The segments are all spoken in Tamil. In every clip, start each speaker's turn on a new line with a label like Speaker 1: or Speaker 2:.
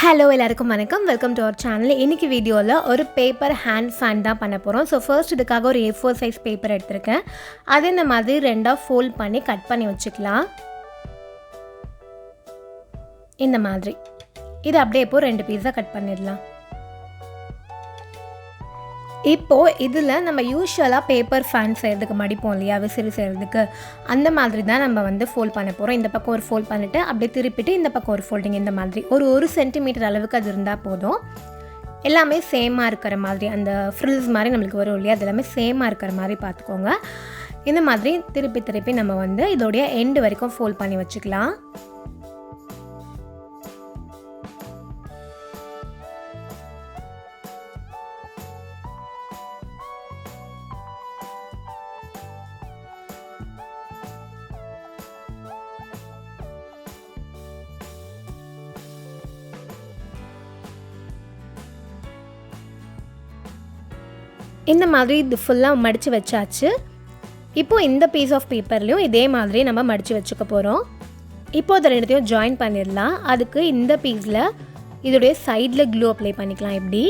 Speaker 1: ஹலோ எல்லாருக்கும் வணக்கம். Welcome to our channel. இன்றைக்கி வீடியோவில் ஒரு பேப்பர் ஹேண்ட் ஃபேன் தான் பண்ண போகிறோம். ஸோ ஃபர்ஸ்ட் இதுக்காக ஒரு A4 சைஸ் பேப்பர் எடுத்திருக்கேன். அது இந்த மாதிரி ரெண்டாக ஃபோல்ட் பண்ணி கட் பண்ணி வச்சுக்கலாம். இந்த மாதிரி இது அப்படியே இப்போ 2 பீஸாக கட் பண்ணிடலாம். இப்போது இதில் நம்ம யூஸ்வலாக பேப்பர் ஃபேன் செய்கிறதுக்கு மடிப்போம் இல்லையா, விசிறி செய்கிறதுக்கு, அந்த மாதிரி தான் நம்ம ஃபோல்ட் பண்ண போகிறோம். இந்த பக்கம் ஒரு ஃபோல்ட் பண்ணிவிட்டு அப்படியே திருப்பிட்டு இந்த பக்கம் ஒரு ஃபோல்டிங், இந்த மாதிரி ஒரு சென்டிமீட்டர் அளவுக்கு அது இருந்தால் போதும். எல்லாமே சேமாக இருக்கிற மாதிரி, அந்த ஃப்ரில்ஸ் மாதிரி நம்மளுக்கு வரும் இல்லையா, அது எல்லாமே சேமாக இருக்கிற மாதிரி பார்த்துக்கோங்க. இந்த மாதிரி திருப்பி நம்ம இதோடைய எண்டு வரைக்கும் ஃபோல்ட் பண்ணி வச்சுக்கலாம். இந்த மாதிரி இது ஃபுல்லாக மடித்து வச்சாச்சு. இப்போது இந்த பீஸ் ஆஃப் பேப்பர்லேயும் இதே மாதிரி நம்ம மடித்து வச்சுக்க போகிறோம். இப்போது அதை ரெண்டுத்தையும் ஜாயின் பண்ணிடலாம். அதுக்கு இந்த பீஸில் இதோடைய சைடில் க்ளூ அப்ளை பண்ணிக்கலாம். இப்படி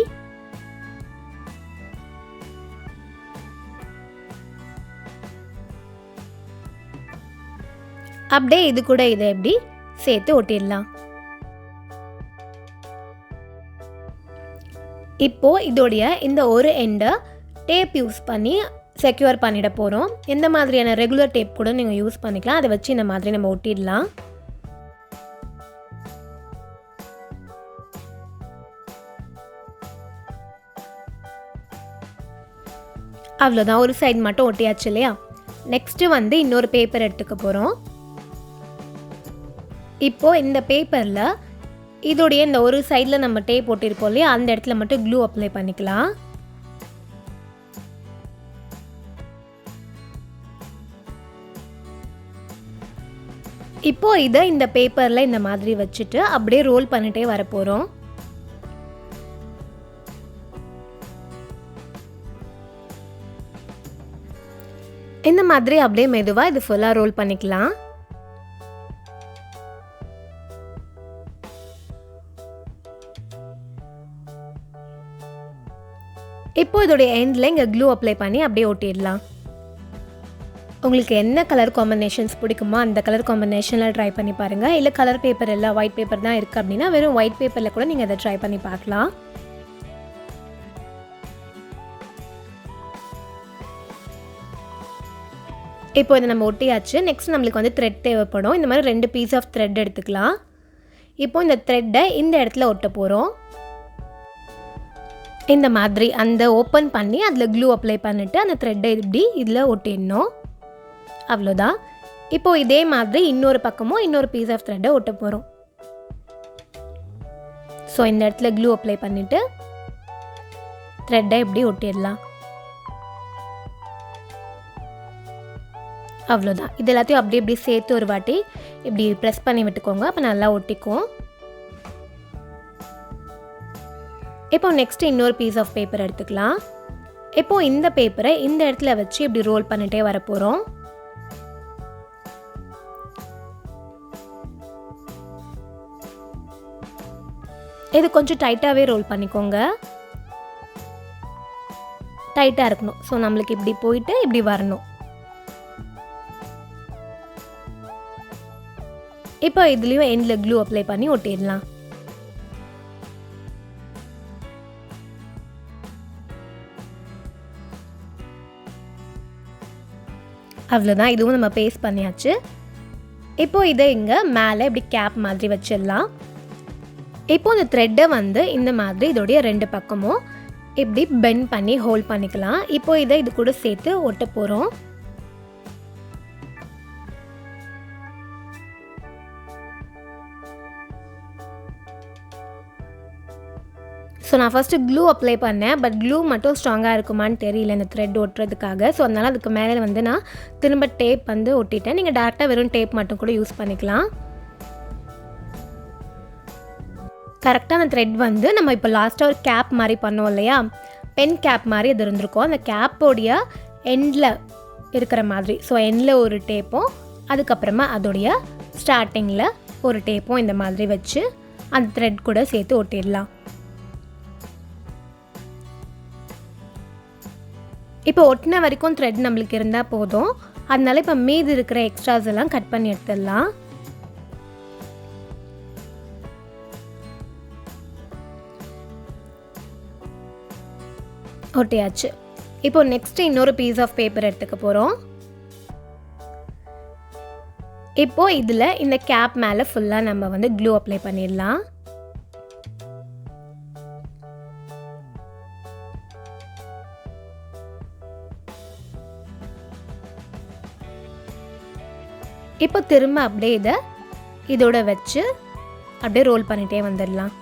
Speaker 1: அப்படியே இது கூட இதை எப்படி சேர்த்து ஒட்டிடலாம். இப்போது இதோடைய இந்த ஒரு எண்டை டேப் யூஸ் பண்ணி செக்யூர் பண்ணிட போகிறோம். எந்த மாதிரியான ரெகுலர் டேப் கூட நீங்கள் யூஸ் பண்ணிக்கலாம். அதை வச்சு இந்த மாதிரி நம்ம ஒட்டிடலாம். அவ்வளோதான், ஒரு சைடு மட்டும் ஒட்டியாச்சு இல்லையா. நெக்ஸ்ட்டு இன்னொரு பேப்பர் எடுத்துக்க போகிறோம். இப்போது இந்த பேப்பரில் இதோடைய இந்த ஒரு சைடில் நம்ம டேப் ஒட்டியிருப்போம் இல்லையா, அந்த இடத்துல மட்டும் க்ளூ அப்ளை பண்ணிக்கலாம். இப்போது இதை இந்த பேப்பரில் இந்த மாதிரி வச்சுட்டு அப்படியே ரோல் பண்ணிட்டே வர போகிறோம். இந்த மாதிரி அப்படியே மெதுவாக இது ஃபுல்லாக ரோல் பண்ணிக்கலாம். இப்போ இதோடைய எண்டில் இங்கே க்ளூ அப்ளை பண்ணி அப்படியே ஒட்டிடலாம். உங்களுக்கு என்ன கலர் காம்பினேஷன்ஸ் பிடிக்குமோ அந்த கலர் காம்பினேஷனில் ட்ரை பண்ணி பாருங்கள். இல்லை கலர் பேப்பர் இல்லை, ஒயிட் பேப்பர் தான் இருக்குது அப்படின்னா வெறும் ஒயிட் பேப்பரில் கூட நீங்கள் அதை ட்ரை பண்ணி பார்க்கலாம். இப்போ இதை நம்ம ஒட்டியாச்சு. நெக்ஸ்ட் நம்மளுக்கு த்ரெட் தேவைப்படும். இந்த மாதிரி 2 பீஸ் ஆஃப் த்ரெட் எடுத்துக்கலாம். இப்போ இந்த த்ரெட்டை இந்த இடத்துல ஒட்ட போகிறோம். இந்த மாதிரி அந்த ஓப்பன் பண்ணி அதில் க்ளூ அப்ளை பண்ணிவிட்டு அந்த த்ரெட்டை இப்படி இதில் ஒட்டிடணும். அவ்வளோதான். இப்போது இதே மாதிரி இன்னொரு பக்கமும் இன்னொரு பீஸ் ஆஃப் த்ரெட்டை ஒட்ட போகிறோம். ஸோ இந்த இடத்துல க்ளூ அப்ளை பண்ணிவிட்டு த்ரெட்டை இப்படி ஒட்டிடலாம். அவ்வளோதான். இது எல்லாத்தையும் அப்படி இப்படி சேர்த்து ஒரு வாட்டி இப்படி ப்ரெஸ் பண்ணி விட்டுக்கோங்க. அப்போ நல்லா ஒட்டிக்கும். இப்போ நெக்ஸ்ட்டு இன்னொரு பீஸ் ஆஃப் பேப்பர் எடுத்துக்கலாம். இப்போது இந்த பேப்பரை இந்த இடத்துல வச்சு இப்படி ரோல் பண்ணிட்டே வர போகிறோம். இது கொஞ்சம் டைட்டாகவே ரோல் பண்ணிக்கோங்க. டைட்டாக இருக்கணும். ஸோ நம்மளுக்கு இப்படி போயிட்டு இப்படி வரணும். இப்போ இதுலேயும் எண்டில் க்ளூ அப்ளை பண்ணி ஒட்டிடலாம். அவ்வளோதான், இதுவும் நம்ம பேஸ்ட் பண்ணியாச்சு. இப்போது இதை இங்கே மேலே இப்படி கேப் மாதிரி வச்சிடலாம். இப்போது இந்த த்ரெட்டை இந்த மாதிரி இதோடைய 2 பக்கமும் இப்படி பெண்ட் பண்ணி ஹோல்ட் பண்ணிக்கலாம். இப்போது இதை இது கூட சேர்த்து ஒட்ட போகிறோம். ஸோ நான் ஃபஸ்ட்டு க்ளூ அப்ளை பண்ணேன். பட் க்ளூ மட்டும் ஸ்ட்ராங்காக இருக்குமான்னு தெரியல இந்த த்ரெட் ஒட்டுறதுக்காக. ஸோ அதனால் அதுக்கு மேலே நான் திரும்ப டேப் ஒட்டிட்டேன். நீங்கள் டேரெக்டாக வெறும் டேப் மட்டும் கூட யூஸ் பண்ணிக்கலாம். கரெக்டாக அந்த த்ரெட் நம்ம இப்போ லாஸ்ட்டாக ஒரு கேப் மாதிரி பண்ணோம் இல்லையா, பென் கேப் மாதிரி அது இருந்திருக்கும். அந்த கேப்போடைய எண்டில் இருக்கிற மாதிரி. ஸோ எண்டில் ஒரு டேப்பும் அதுக்கப்புறமா அதோடைய ஸ்டார்டிங்கில் ஒரு டேப்பும் இந்த மாதிரி வச்சு அந்த த்ரெட் கூட சேர்த்து ஒட்டிடலாம். இப்போ ஒட்டின வரைக்கும் த்ரெட் நம்மளுக்கு இருந்தால் போதும். அதனால இப்போ மீதி இருக்கிற எக்ஸ்ட்ராஸ் எல்லாம் கட் பண்ணி எடுத்துடலாம். ஒட்டியாச்சு. இப்போ நெக்ஸ்ட் இன்னொரு பீஸ் ஆஃப் பேப்பர் எடுத்துக்க போகிறோம். இப்போ இதில் இந்த கேப் மேலே ஃபுல்லாக நம்ம வந்து க்ளூ அப்ளை பண்ணிடலாம். இப்போ திரும்ப அப்படியே இதோட வச்சு அப்படியே ரோல் பண்ணிட்டே வந்துடலாம்.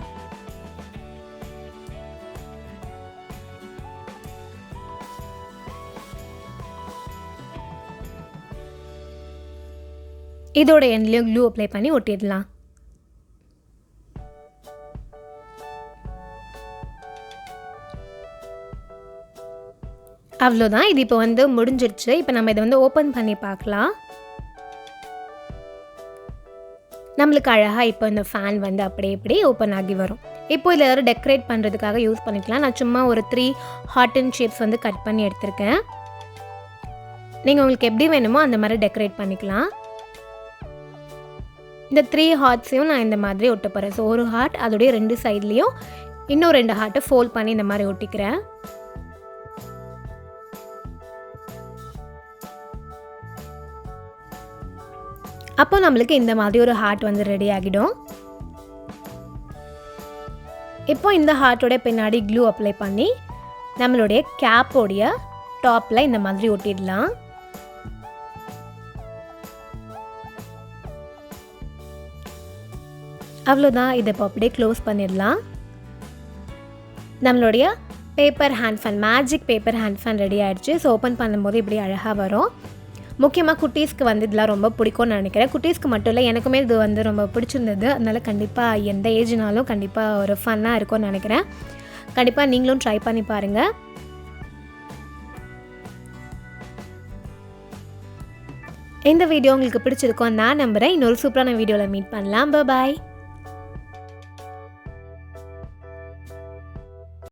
Speaker 1: இதோட எண்ட்லேயும் க்ளூ அப்ளை பண்ணி ஒட்டிடலாம். அவ்வளோதான். இது இப்போ வந்து முடிஞ்சிருச்சு. இப்போ நம்ம இதை வந்து ஓப்பன் பண்ணி பார்க்கலாம். நம்மளுக்கு அழகாக இப்போ இந்த ஃபேன் வந்து அப்படியே இப்படி ஓப்பன் ஆகி வரும். இப்போ இதில் ஏதாவது டெக்கரேட் பண்ணுறதுக்காக யூஸ் பண்ணிக்கலாம். நான் சும்மா ஒரு 3 ஹார்ட் அண்ட் ஷேப்ஸ் வந்து கட் பண்ணி எடுத்திருக்கேன். நீங்கள் உங்களுக்கு எப்படி வேணுமோ அந்த மாதிரி டெக்கரேட் பண்ணிக்கலாம். இந்த 3 ஹார்ட்ஸையும் நான் இந்த மாதிரி ஒட்ட போகிறேன். ஸோ ஒரு ஹார்ட் அதோடைய 2 சைட்லேயும் இன்னும் 2 ஹார்ட்டை ஃபோல்ட் பண்ணி இந்த மாதிரி ஒட்டிக்கிறேன். அப்போ நம்மளுக்கு இந்த மாதிரி ஒரு ஹார்ட் வந்து ரெடி ஆகிடும். இப்போ இந்த ஹார்ட்டோட பின்னாடி க்ளூ அப்ளை பண்ணி நம்மளுடைய கேப்போடைய டாப்பில் இந்த மாதிரி ஒட்டிடலாம். அவ்வளோதான். இதை இப்போ அப்படியே க்ளோஸ் பண்ணிடலாம். நம்மளுடைய paper hand fan, magic paper hand fan ready ஆகிடுச்சு. ஸோ ஓப்பன் பண்ணும்போது இப்படி அழகாக வரும். முக்கியமாக குட்டீஸ்க்கு வந்து இதெல்லாம் ரொம்ப பிடிக்கும்னு நினைக்கிறேன். குட்டீஸ்க்கு மட்டும் இல்லை, எனக்குமே இது வந்து ரொம்ப பிடிச்சிருந்தது. அதனால் கண்டிப்பாக எந்த ஏஜ்னாலும் கண்டிப்பாக ஒரு ஃபன்னாக இருக்கும்னு நினைக்கிறேன். கண்டிப்பாக நீங்களும் ட்ரை பண்ணி பாருங்கள். இந்த வீடியோ உங்களுக்கு பிடிச்சிருக்கோம் நான் நம்புகிறேன். இன்னொரு சூப்பரான வீடியோவில் மீட் பண்ணலாம். பாய்.